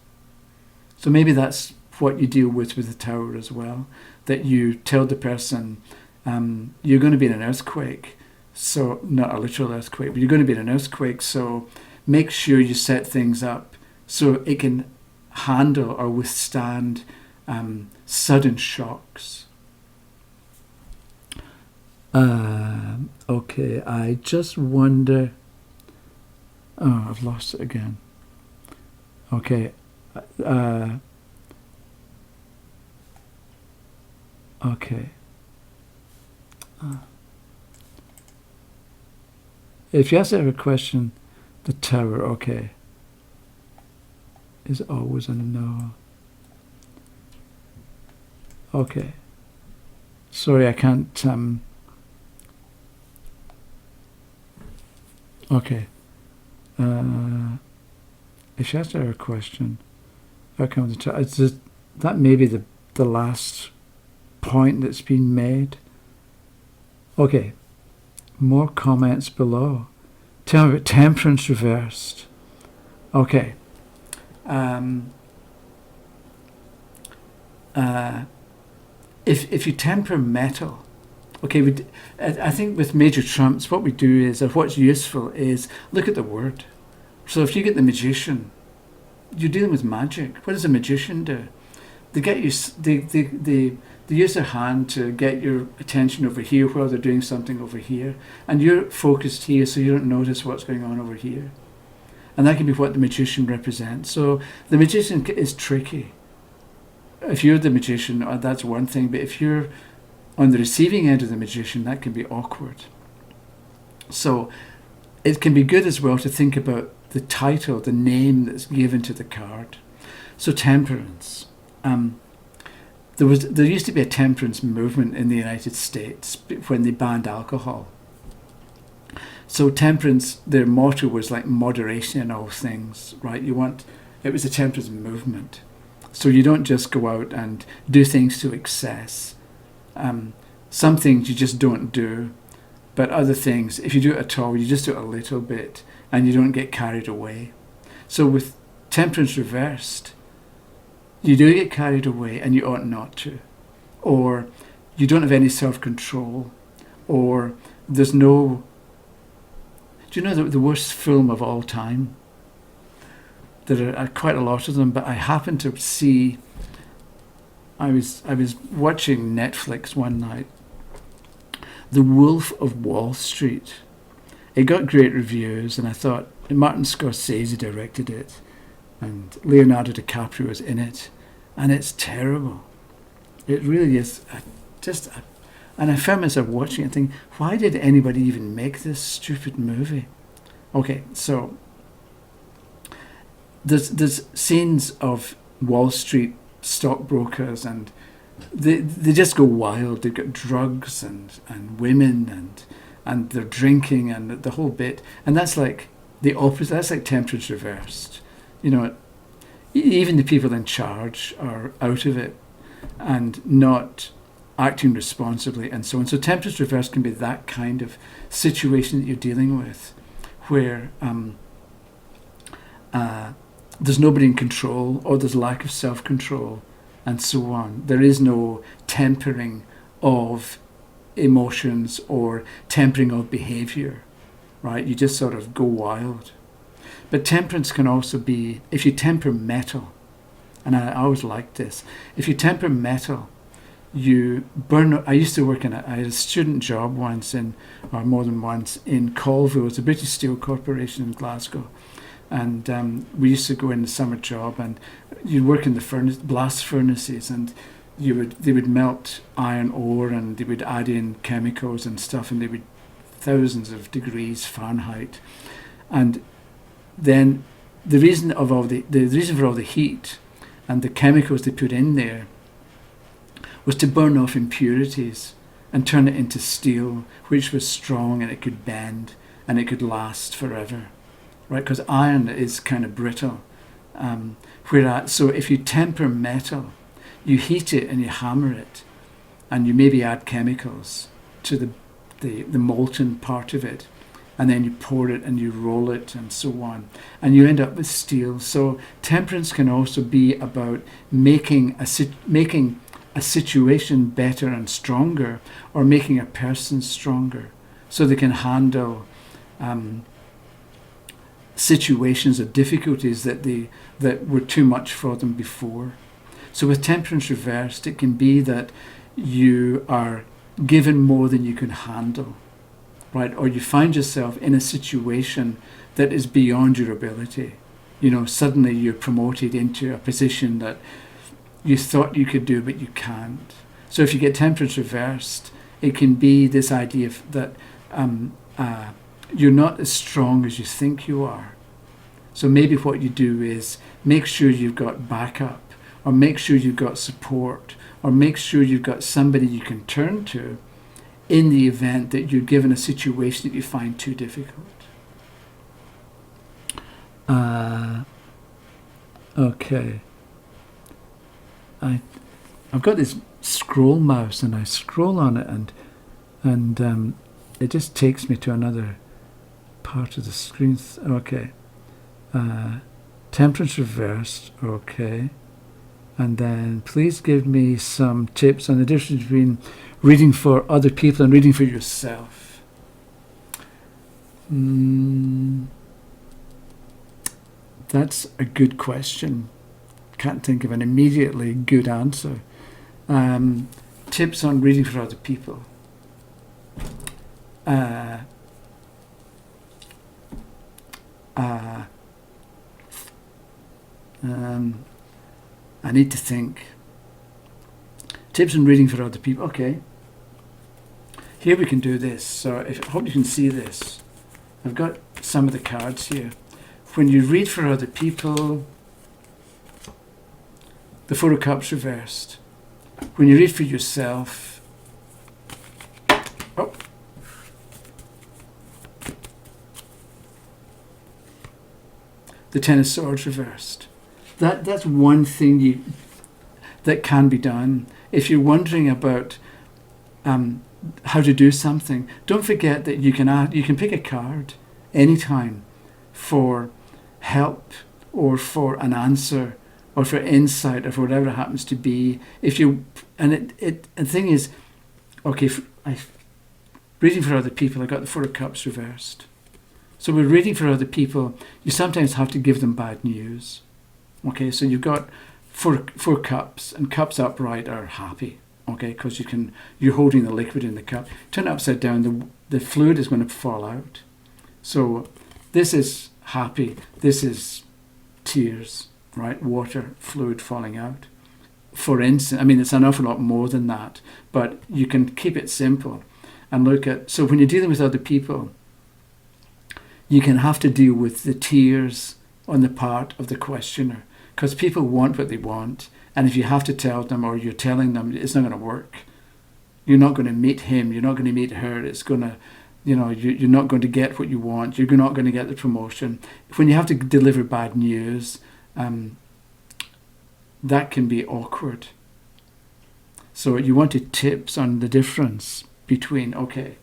So maybe that's what you deal with the Tower as well, that you tell the person, you're going to be in an earthquake, so not a literal earthquake, but you're going to be in an earthquake, so make sure you set things up so it can handle or withstand sudden shocks. Okay, I just wonder. Oh, I've lost it again. Okay. Okay. If you ask a question, the Tower, okay, is always a no. Okay. Sorry, I can't. Okay. If you asked her a question, outcome of the Tower, that may be the last point that's been made. Okay. More comments below. Tell me about Temperance reversed. Okay. If you temper metal, okay, I think with major trumps, what we do is, or what's useful is, look at the word. So if you get the Magician, you're dealing with magic. What does a magician do? They get you. They use their hand to get your attention over here while they're doing something over here, and you're focused here, so you don't notice what's going on over here. And that can be what the magician represents. So the magician is tricky. If you're the magician, that's one thing, but if you're on the receiving end of the magician, that can be awkward. So it can be good as well to think about the title, the name that's given to the card. So Temperance. There used to be a temperance movement in the United States when they banned alcohol. So Temperance, their motto was like moderation in all things, right? It was a temperance movement. So you don't just go out and do things to excess. Some things you just don't do, but other things, if you do it at all, you just do it a little bit and you don't get carried away. So with Temperance reversed, you do get carried away and you ought not to. Or you don't have any self-control. Or there's no... Do you know the worst film of all time? There are quite a lot of them, but I happened to see... I was watching Netflix one night. The Wolf of Wall Street. It got great reviews, and I thought, Martin Scorsese directed it, and Leonardo DiCaprio was in it, and it's terrible. It really is. And I found myself watching it thinking, why did anybody even make this stupid movie? Okay, so there's scenes of Wall Street stockbrokers, and they just go wild. They've got drugs and women and they're drinking and the whole bit. And that's like the opposite. That's like temperance reversed. You know, even the people in charge are out of it and not acting responsibly and so on. So temperance reversed can be that kind of situation that you're dealing with, where there's nobody in control, or there's lack of self-control, and so on. There is no tempering of emotions or tempering of behavior, right? You just sort of go wild. But temperance can also be, if you temper metal, and I always liked this, if you temper metal, you burn. I used to work I had a student job once or more than once, in Colville. It's a British Steel Corporation in Glasgow. And we used to go in the summer job, and you'd work in the blast furnaces, and they would melt iron ore, and they would add in chemicals and stuff, and they would thousands of degrees Fahrenheit. And then the reason for all the heat and the chemicals they put in there was to burn off impurities and turn it into steel, which was strong and it could bend and it could last forever, right? Because iron is kind of brittle. So if you temper metal, you heat it and you hammer it, and you maybe add chemicals to the molten part of it, and then you pour it and you roll it and so on, and you end up with steel. So temperance can also be about making a situation better and stronger, or making a person stronger so they can handle situations or difficulties that were too much for them before. So with temperance reversed, it can be that you are given more than you can handle, right? Or you find yourself in a situation that is beyond your ability. You know, suddenly you're promoted into a position that you thought you could do, but you can't. So if you get temperance reversed, it can be this idea that you're not as strong as you think you are. So maybe what you do is make sure you've got backup, or make sure you've got support, or make sure you've got somebody you can turn to in the event that you're given a situation that you find too difficult. Okay. I've got this scroll mouse, and I scroll on it, and it just takes me to another part of the screen. Okay. Temperance reversed. Okay. And then please give me some tips on the difference between reading for other people and reading for yourself. That's a good question. Can't think of an immediately good answer. Tips on reading for other people. I need to think. Tips on reading for other people. Okay. Here we can do this. So I hope you can see this. I've got some of the cards here. When you read for other people, the Four of Cups reversed. When you read for yourself, the Ten of Swords reversed. That's one thing that can be done. If you're wondering about how to do something, don't forget that you can pick a card anytime for help, or for an answer, or for insight, or for whatever it happens to be. The thing is, okay, reading for other people, I got the Four of Cups reversed. So with reading for other people, you sometimes have to give them bad news. Okay, so you've got four cups, and cups upright are happy. Okay, because you're holding the liquid in the cup. Turn it upside down, the fluid is going to fall out. So this is happy. This is tears, right? Water, fluid falling out. For instance, I mean, it's an awful lot more than that, but you can keep it simple and look at. So when you're dealing with other people, you can have to deal with the tears on the part of the questioner, because people want what they want, and if you have to tell them, or you're telling them, it's not going to work. You're not going to meet him, you're not going to meet her. It's going to you're not going to get what you want. You're not going to get the promotion. When you have to deliver bad news, that can be awkward. So you wanted tips on the difference between, okay,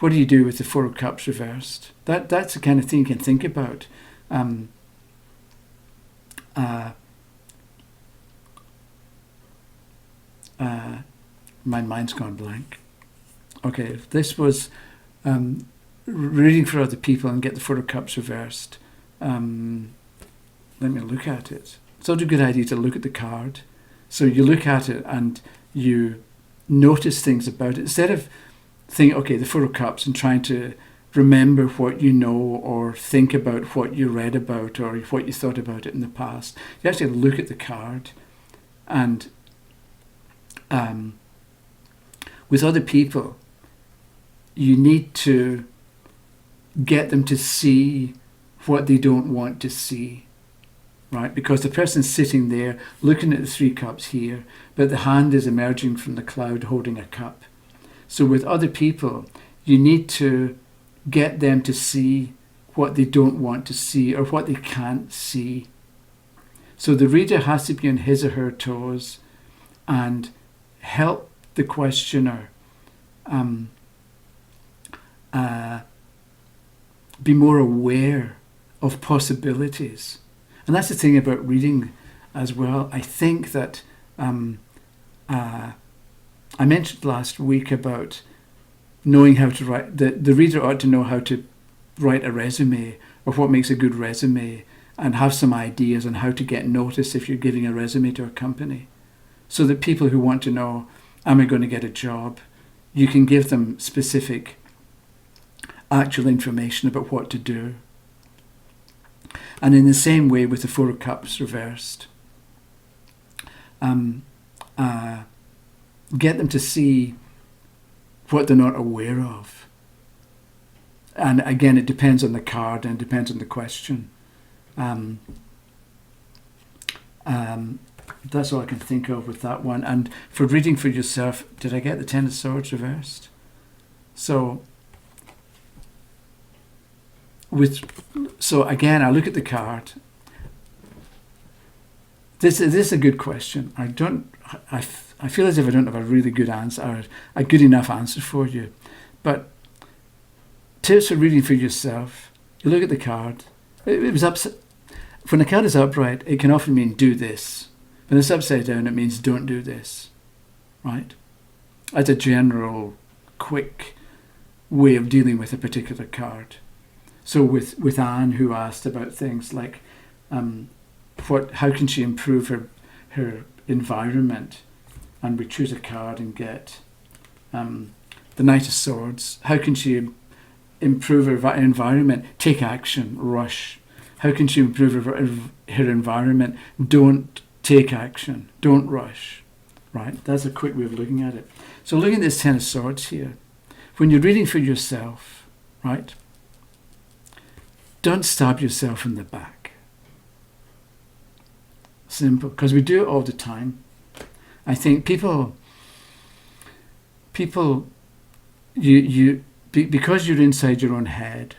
what do you do with the Four of Cups reversed? That's the kind of thing you can think about. My mind's gone blank. Okay, if this was reading for other people and get the Four of Cups reversed, let me look at it. It's always a good idea to look at the card. So you look at it and you notice things about it. Instead of thinking, okay, the Four of Cups, and trying to remember what you know or think about what you read about or what you thought about it in the past, you actually look at the card. And with other people, you need to get them to see what they don't want to see, right? Because the person's sitting there looking at the Three Cups here, but the hand is emerging from the cloud holding a cup. So with other people, you need to get them to see what they don't want to see or what they can't see. So the reader has to be on his or her toes and help the questioner be more aware of possibilities. And that's the thing about reading as well. I think that I mentioned last week about knowing how to write. The reader ought to know how to write a resume, or what makes a good resume, and have some ideas on how to get noticed if you're giving a resume to a company. So that people who want to know, am I going to get a job, you can give them specific actual information about what to do. And in the same way with the Four of Cups reversed, get them to see what they're not aware of. And again, it depends on the card and it depends on the question. That's all I can think of with that one. And for reading for yourself, did I get the Ten of Swords reversed? So again, I look at the card. This is a good question. I feel as if I don't have a really good answer, or a good enough answer for you. But tips for reading for yourself. You look at the card. It was upside. When a card is upright, it can often mean do this. When it's upside down, it means don't do this. Right? As a general, quick way of dealing with a particular card. So with Anne, who asked about things like how can she improve her environment, and we choose a card and get the Knight of Swords. How can she improve her environment? Take action, rush. How can she improve her environment? Don't take action, don't rush. Right? That's a quick way of looking at it. So looking at this Ten of Swords here, when you're reading for yourself, right? Don't stab yourself in the back. Simple, because we do it all the time. I think people, because you're inside your own head,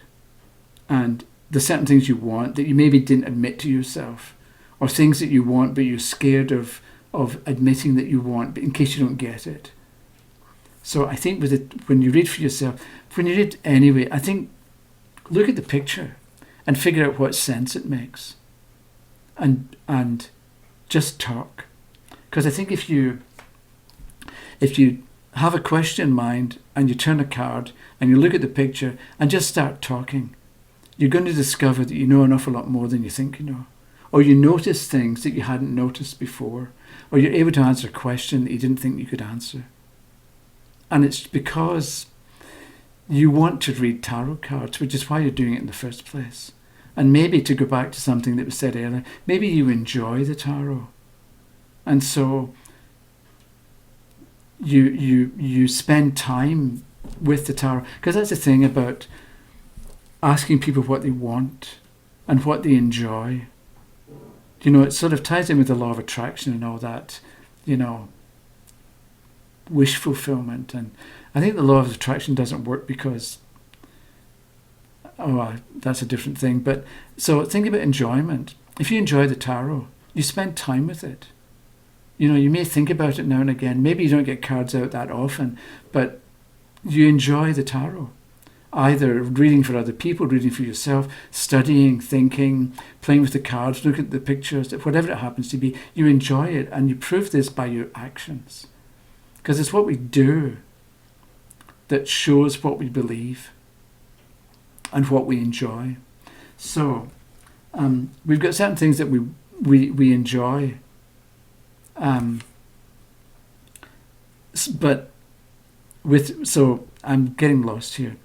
and there's certain things you want that you maybe didn't admit to yourself, or things that you want but you're scared of admitting that you want, but in case you don't get it. So I think when you read for yourself, when you read anyway, I think look at the picture and figure out what sense it makes, and just talk. Because I think if you have a question in mind and you turn a card and you look at the picture and just start talking, you're going to discover that you know an awful lot more than you think you know. Or you notice things that you hadn't noticed before. Or you're able to answer a question that you didn't think you could answer. And it's because you want to read tarot cards, which is why you're doing it in the first place. And maybe, to go back to something that was said earlier, maybe you enjoy the tarot. And so you spend time with the tarot. Because that's the thing about asking people what they want and what they enjoy. You know, it sort of ties in with the law of attraction and all that, you know, wish fulfillment. And I think the law of attraction doesn't work because that's a different thing. But so think about enjoyment. If you enjoy the tarot, you spend time with it. You may think about it now and again. Maybe you don't get cards out that often, but you enjoy the tarot. Either reading for other people, reading for yourself, studying, thinking, playing with the cards, looking at the pictures, whatever it happens to be, you enjoy it, and you prove this by your actions. Because it's what we do that shows what we believe and what we enjoy. So we've got certain things that we enjoy. So I'm getting lost here.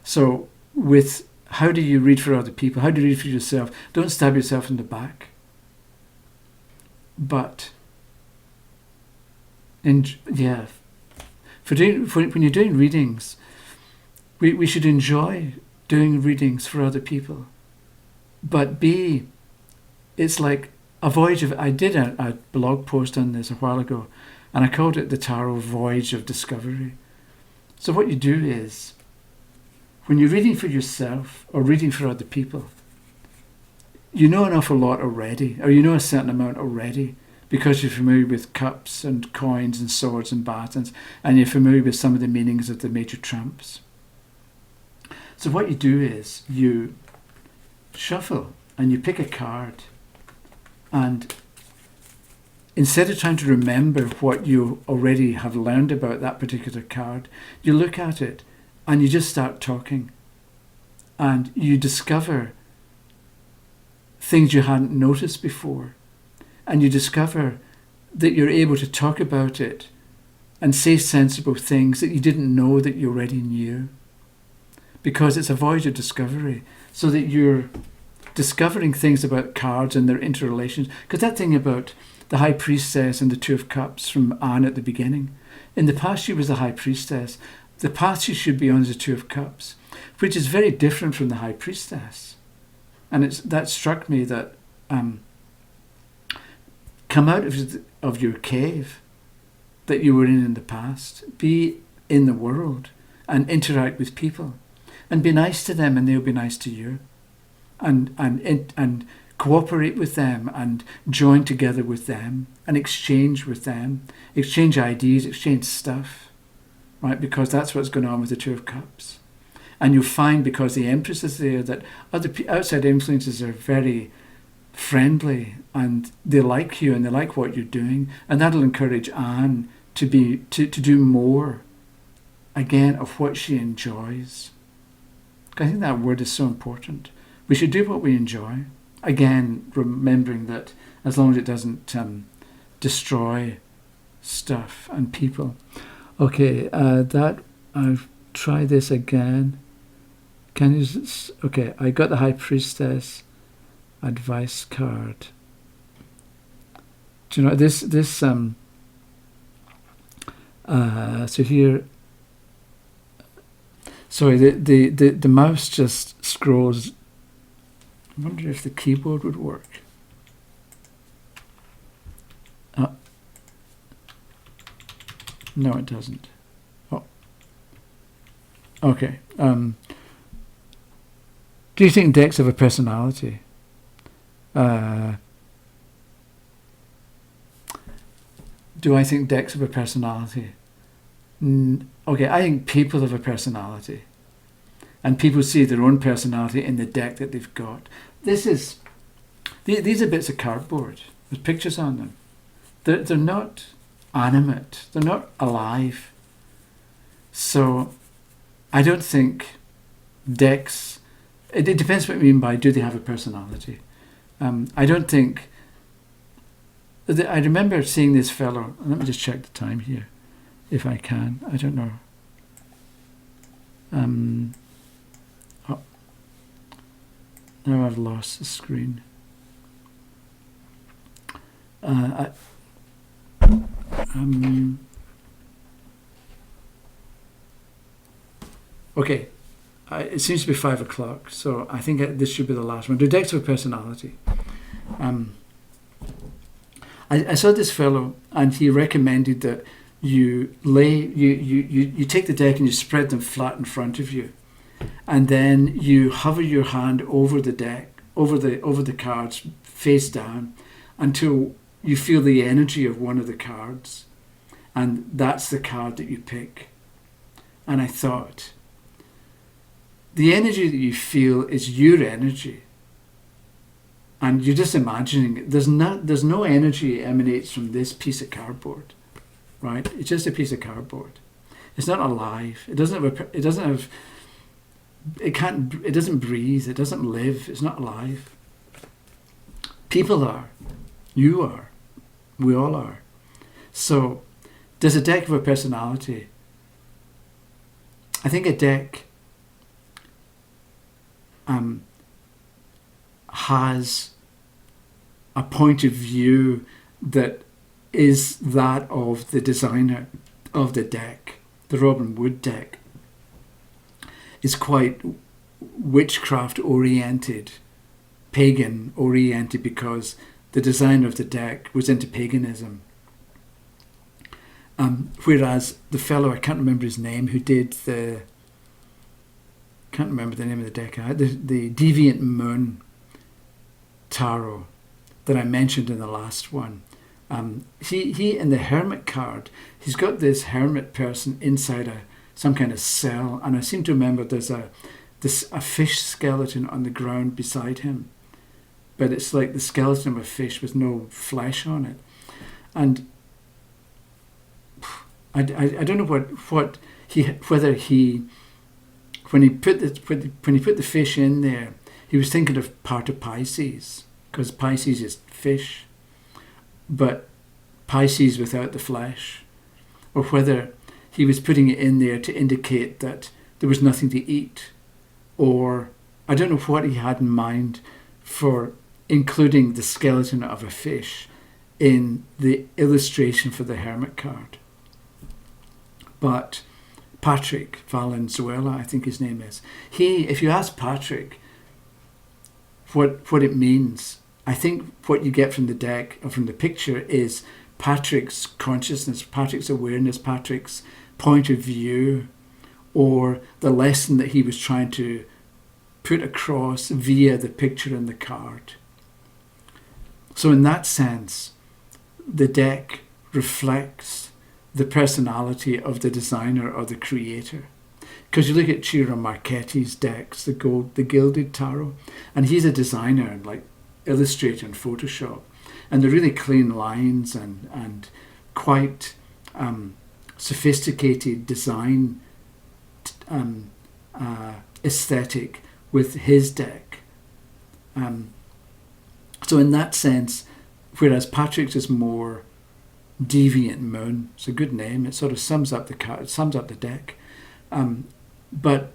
So with how do you read for other people? How do you read for yourself? Don't stab yourself in the back. But when you're doing readings, we should enjoy doing readings for other people. But it's like a voyage of. I did a blog post on this a while ago, and I called it the Tarot Voyage of Discovery. So what you do is, when you're reading for yourself or reading for other people, you know an awful lot already, or you know a certain amount already, because you're familiar with cups and coins and swords and batons, and you're familiar with some of the meanings of the major trumps. So what you do is, you shuffle and you pick a card, and instead of trying to remember what you already have learned about that particular card, you look at it and you just start talking. And you discover things you hadn't noticed before. And you discover that you're able to talk about it and say sensible things that you didn't know that you already knew. Because it's a voyage of discovery, so that you're discovering things about cards and their interrelations. Because that thing about the High Priestess and the Two of Cups from Anne at the beginning. In the past, she was the High Priestess. The path she should be on is the Two of Cups, which is very different from the High Priestess. And that struck me that come out of your cave that you were in the past. Be in the world and interact with people. And be nice to them and they'll be nice to you. And cooperate with them and join together with them and exchange with them, exchange ideas, exchange stuff, right? Because that's what's going on with the Two of Cups. And you'll find, because the Empress is there, that other outside influences are very friendly and they like you and they like what you're doing, and that'll encourage Anne to do more, again, of what she enjoys. I think that word is so important. We should do what we enjoy. Again, remembering that as long as it doesn't destroy stuff and people. Okay, I'll try this again. Okay, I got the High Priestess advice card. Do you know this? So here. Sorry, the mouse just scrolls. I wonder if the keyboard would work. No, it doesn't. Oh. Okay. Do you think decks have a personality? Do I think decks have a personality? Okay, I think people have a personality. And people see their own personality in the deck that they've got. These are bits of cardboard with pictures on them. They're not animate. They're not alive. So I don't think decks... It depends what you mean by do they have a personality. I don't think... I remember seeing this fellow... Let me just check the time here, if I can. I don't know. Now I've lost the screen. Okay, it seems to be 5 o'clock, so I think this should be the last one. Do decks have a personality? I saw this fellow, and he recommended that you take the deck and you spread them flat in front of you, and then you hover your hand over the deck, over the cards, face down, until you feel the energy of one of the cards, and that's the card that you pick. And I thought, the energy that you feel is your energy, and you're just imagining it. There's no energy emanates from this piece of cardboard, right? It's just a piece of cardboard. It's not alive. It doesn't breathe. It doesn't live. It's not alive. People are. You are. We all are. So, does a deck have a personality? I think a deck has a point of view that is that of the designer of the deck. The Robin Wood deck is quite witchcraft oriented, pagan oriented, because the designer of the deck was into paganism. Whereas the fellow, I can't remember his name, who did can't remember the name of the deck, the Deviant Moon tarot that I mentioned in the last one. He in the Hermit card, he's got this hermit person inside some kind of cell, and I seem to remember there's a fish skeleton on the ground beside him, but it's like the skeleton of a fish with no flesh on it. And I don't know when he put the fish in there, he was thinking of part of Pisces, because Pisces is fish, but Pisces without the flesh, or whether he was putting it in there to indicate that there was nothing to eat, or I don't know what he had in mind for including the skeleton of a fish in the illustration for the Hermit card. But Patrick Valenzuela, I think his name is, if you ask Patrick what it means, I think what you get from the deck or from the picture is Patrick's consciousness, Patrick's awareness, Patrick's point of view, or the lesson that he was trying to put across via the picture and the card. So in that sense, the deck reflects the personality of the designer or the creator. Because you look at Ciro Marchetti's decks, the Gilded Tarot, and he's a designer and like Illustrator and Photoshop, and they're really clean lines and quite sophisticated design aesthetic with his deck. So in that sense, whereas Patrick's is more Deviant Moon, it's a good name, it sort of sums up the deck, but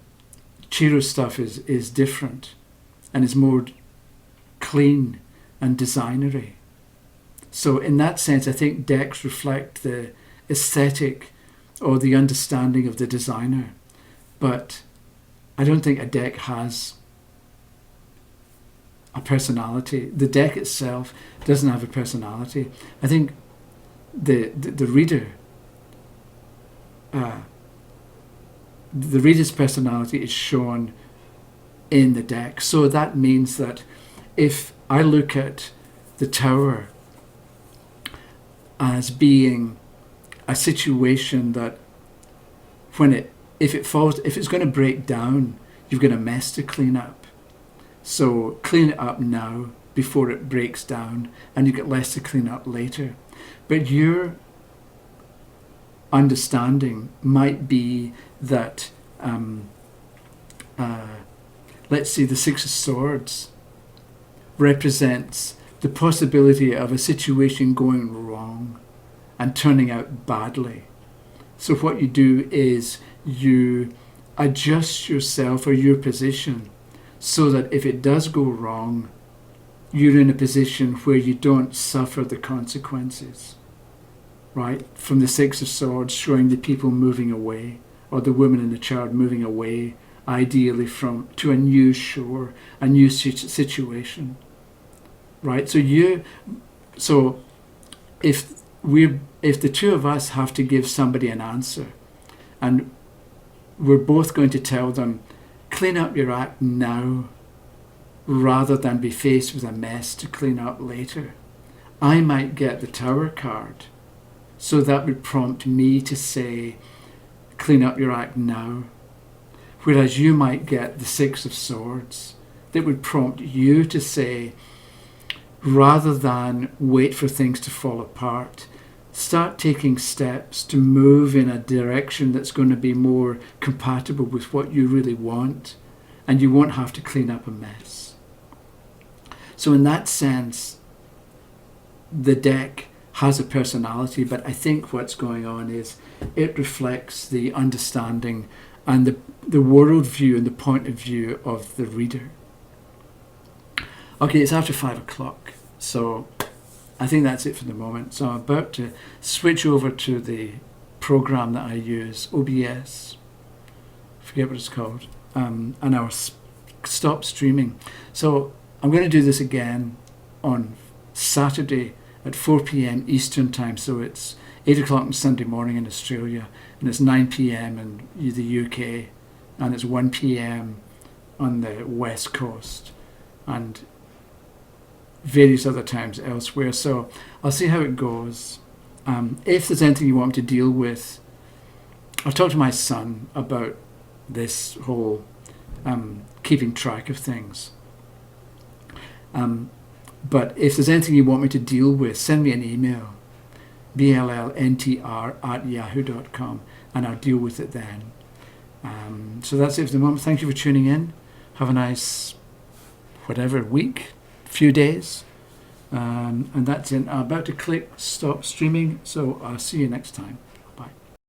Chiro's stuff is different and is more clean and designery. So in that sense, I think decks reflect the aesthetic or the understanding of the designer, but I don't think a deck has a personality. The deck itself doesn't have a personality. I think the reader, the reader's personality is shown in the deck. So that means that if I look at the Tower as being a situation that if it's going to break down, you've got a mess to clean up. So clean it up now before it breaks down, and you get less to clean up later. But your understanding might be that, let's say the Six of Swords represents the possibility of a situation going wrong and turning out badly. So what you do is you adjust yourself or your position so that if it does go wrong, you're in a position where you don't suffer the consequences, right? From the Six of Swords showing the people moving away, or the woman in the child moving away, ideally to a new shore, a new situation, right? So if if the two of us have to give somebody an answer, and we're both going to tell them, clean up your act now, rather than be faced with a mess to clean up later. I might get the Tower card, so that would prompt me to say, clean up your act now. Whereas you might get the Six of Swords, that would prompt you to say, rather than wait for things to fall apart, start taking steps to move in a direction that's going to be more compatible with what you really want, and you won't have to clean up a mess. So in that sense, the deck has a personality, but I think what's going on is it reflects the understanding and the worldview and the point of view of the reader. Okay, it's after 5 o'clock, so I think that's it for the moment. So I'm about to switch over to the program that I use, OBS, forget what it's called, and I'll stop streaming. So I'm going to do this again on Saturday at 4 p.m. Eastern time, so it's 8 o'clock on Sunday morning in Australia, and it's 9 p.m. in the UK, and it's 1 p.m. on the West Coast, and various other times elsewhere. So I'll see how it goes. If there's anything you want me to deal with, I'll talk to my son about this whole keeping track of things. But if there's anything you want me to deal with, send me an email, bllntr@yahoo.com, and I'll deal with it then. So that's it for the moment. Thank you for tuning in. Have a nice, week, few days. And that's it. I'm about to click stop streaming, so I'll see you next time.